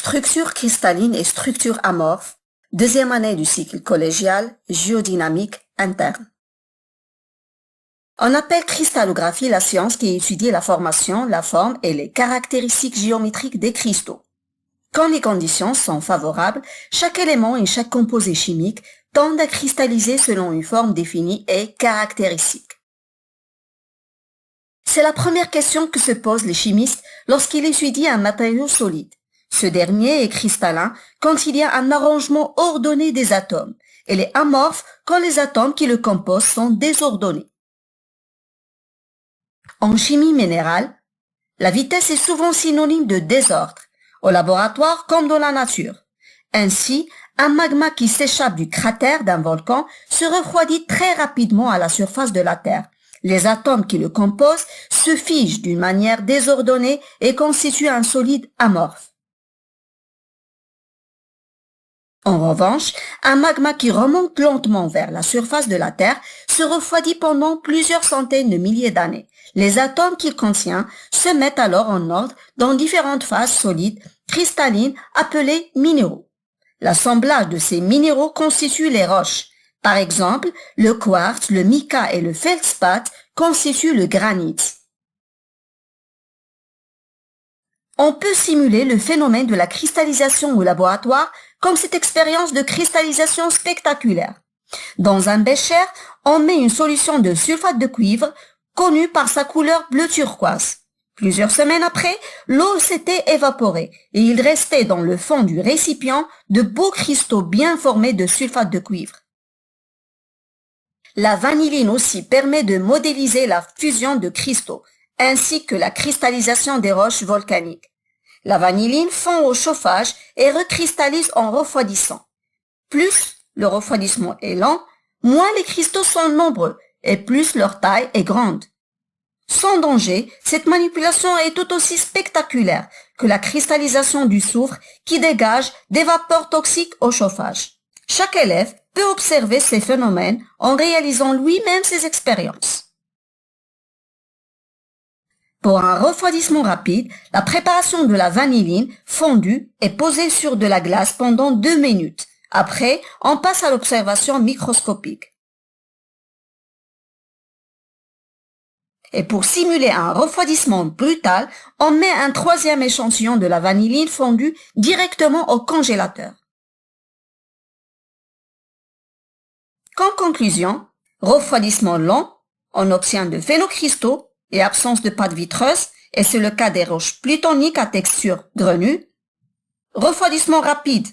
Structure cristalline et structure amorphe, deuxième année du cycle collégial, géodynamique interne. On appelle cristallographie la science qui étudie la formation, la forme et les caractéristiques géométriques des cristaux. Quand les conditions sont favorables, chaque élément et chaque composé chimique tendent à cristalliser selon une forme définie et caractéristique. C'est la première question que se posent les chimistes lorsqu'ils étudient un matériau solide. Ce dernier est cristallin quand il y a un arrangement ordonné des atomes. Il est amorphe quand les atomes qui le composent sont désordonnés. En chimie minérale, la vitesse est souvent synonyme de désordre, au laboratoire comme dans la nature. Ainsi, un magma qui s'échappe du cratère d'un volcan se refroidit très rapidement à la surface de la Terre. Les atomes qui le composent se figent d'une manière désordonnée et constituent un solide amorphe. En revanche, un magma qui remonte lentement vers la surface de la Terre se refroidit pendant plusieurs centaines de milliers d'années. Les atomes qu'il contient se mettent alors en ordre dans différentes phases solides, cristallines, appelées minéraux. L'assemblage de ces minéraux constitue les roches. Par exemple, le quartz, le mica et le feldspath constituent le granit. On peut simuler le phénomène de la cristallisation au laboratoire comme cette expérience de cristallisation spectaculaire. Dans un bécher, on met une solution de sulfate de cuivre connue par sa couleur bleu turquoise. Plusieurs semaines après, l'eau s'était évaporée et il restait dans le fond du récipient de beaux cristaux bien formés de sulfate de cuivre. La vanilline aussi permet de modéliser la fusion de cristaux, ainsi que la cristallisation des roches volcaniques. La vanilline fond au chauffage et recristallise en refroidissant. Plus le refroidissement est lent, moins les cristaux sont nombreux et plus leur taille est grande. Sans danger, cette manipulation est tout aussi spectaculaire que la cristallisation du soufre qui dégage des vapeurs toxiques au chauffage. Chaque élève peut observer ces phénomènes en réalisant lui-même ses expériences. Pour un refroidissement rapide, la préparation de la vanilline fondue est posée sur de la glace pendant 2 minutes. Après, on passe à l'observation microscopique. Et pour simuler un refroidissement brutal, on met un troisième échantillon de la vanilline fondue directement au congélateur. Qu'en conclusion, refroidissement lent, on obtient de phénocristaux et absence de pâte vitreuse, et c'est le cas des roches plutoniques à texture grenue. Refroidissement rapide,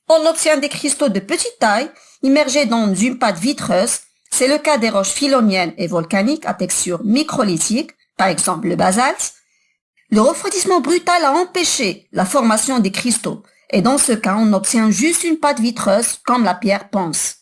on obtient des cristaux de petite taille immergés dans une pâte vitreuse, c'est le cas des roches phyloniennes et volcaniques à texture microlithique, par exemple le basalte. Le refroidissement brutal a empêché la formation des cristaux, et dans ce cas on obtient juste une pâte vitreuse comme la pierre ponce.